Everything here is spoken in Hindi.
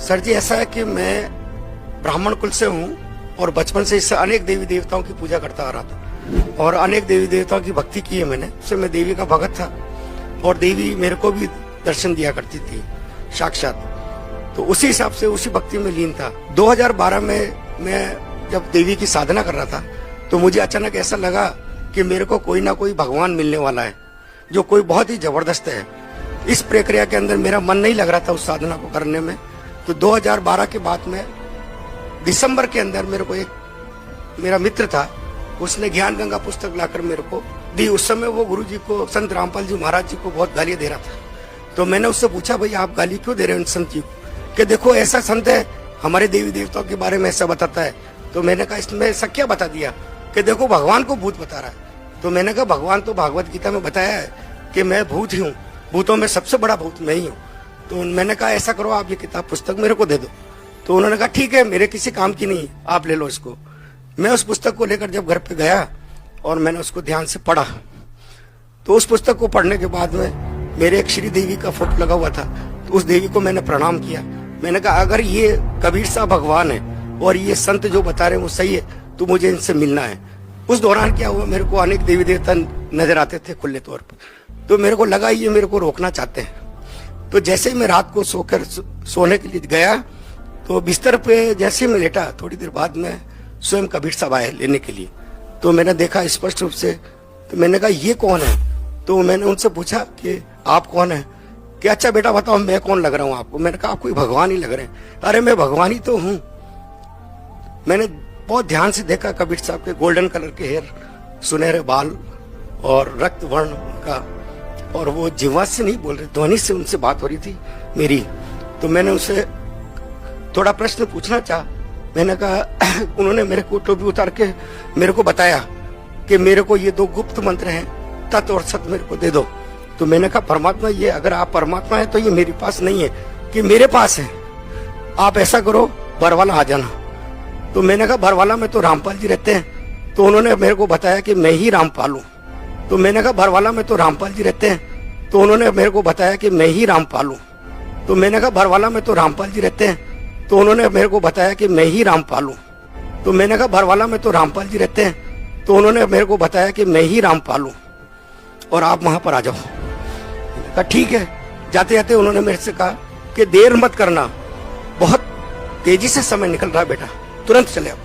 सर जी ऐसा है कि मैं ब्राह्मण कुल से हूँ और बचपन से इससे अनेक देवी देवताओं की पूजा करता आ रहा था और अनेक देवी देवताओं की भक्ति की है मैंने। उससे मैं देवी का भगत था और देवी मेरे को भी दर्शन दिया करती थी साक्षात। तो उसी हिसाब से उसी भक्ति में लीन था। 2012 में मैं जब देवी की साधना कर रहा था तो मुझे अचानक ऐसा लगा कि मेरे को कोई ना कोई भगवान मिलने वाला है जो कोई बहुत ही जबरदस्त है। इस प्रक्रिया के अंदर मेरा मन नहीं लग रहा था उस साधना को करने में। तो 2012 के बाद में दिसंबर के अंदर मेरे को एक मेरा मित्र था, उसने ज्ञान गंगा पुस्तक लाकर मेरे को दी। उस समय वो गुरु जी को, संत रामपाल जी महाराज जी को बहुत गालियां दे रहा था। तो मैंने उससे पूछा, भाई आप गाली क्यों दे रहे हैं संत जी को? कि देखो ऐसा संत है हमारे देवी देवताओं के बारे में ऐसा बताता है। तो मैंने कहा इसमें ऐसा क्या बता दिया? कि देखो भगवान को भूत बता रहा है। तो मैंने कहा भगवान तो भागवत गीता में बताया है कि मैं भूत ही हूँ, भूतों में सबसे बड़ा भूत मैं ही हूँ। तो मैंने कहा ऐसा करो, आप ये किताब पुस्तक मेरे को दे दो। तो उन्होंने कहा ठीक है, मेरे किसी काम की नहीं, आप ले लो इसको। मैं उस पुस्तक को लेकर जब घर पे गया और मैंने उसको ध्यान से पढ़ा तो उस पुस्तक को पढ़ने के बाद में मेरे एक श्री देवी का फोटो लगा हुआ था। तो उस देवी को मैंने प्रणाम किया। मैंने कहा अगर ये कबीर साहब भगवान है और ये संत जो बता रहे हैं वो सही है तो मुझे इनसे मिलना है। उस दौरान क्या हुआ, मेरे को अनेक देवी देवता नजर आते थे खुले तौर पर। तो मेरे को लगा ये मेरे को रोकना चाहते हैं। तो जैसे ही मैं रात को सोकर सोने के लिए गया तो बिस्तर पे जैसे मैं लेटा, थोड़ी देर बाद में स्वयं कबीर साहब आए लेने के लिए। तो मैंने देखा स्पष्ट रूप से। तो मैंने कहा ये कौन है? तो मैंने उनसे पूछा कि आप कौन है? कि अच्छा बेटा बताओ मैं कौन लग रहा हूँ आपको? मैंने कहा आप कोई भगवान ही लग रहे हैं। अरे मैं भगवान ही तो हूँ। मैंने बहुत ध्यान से देखा कबीर साहब के गोल्डन कलर के हेयर, सुनहरे बाल और रक्त वर्ण का, और वो जिह्वा से नहीं बोल रहे, ध्वनि से उनसे बात हो रही थी मेरी। तो मैंने उनसे थोड़ा प्रश्न पूछना चाहा। मैंने कहा उन्होंने मेरे को टोपी उतार के मेरे को बताया कि मेरे को ये 2 गुप्त मंत्र हैं, तत् और सत मेरे को दे दो। तो मैंने कहा परमात्मा, ये अगर आप परमात्मा है तो ये मेरे पास नहीं है कि मेरे पास है। आप ऐसा करो बरवाला आ जाना। तो मैंने कहा बरवाला में तो रामपाल जी रहते हैं। तो उन्होंने मेरे को बताया कि मैं ही रामपाल हूँ। तो मैंने कहा बरवाला में तो रामपाल जी रहते हैं। तो उन्होंने मेरे को बताया कि मैं ही रामपाल हूँ। तो मैंने कहा बरवाला में तो रामपाल जी रहते हैं। तो उन्होंने मेरे को बताया कि मैं ही रामपाल हूँ। तो मैंने कहा बरवाला में तो रामपाल जी रहते हैं। तो उन्होंने मेरे को बताया कि मैं ही रामपाल हूँ और आप वहां पर आ जाओ। मैंने कहा ठीक है। जाते जाते उन्होंने मेरे से कहा कि देर मत करना, बहुत तेजी से समय निकल रहा है बेटा, तुरंत चले आओ।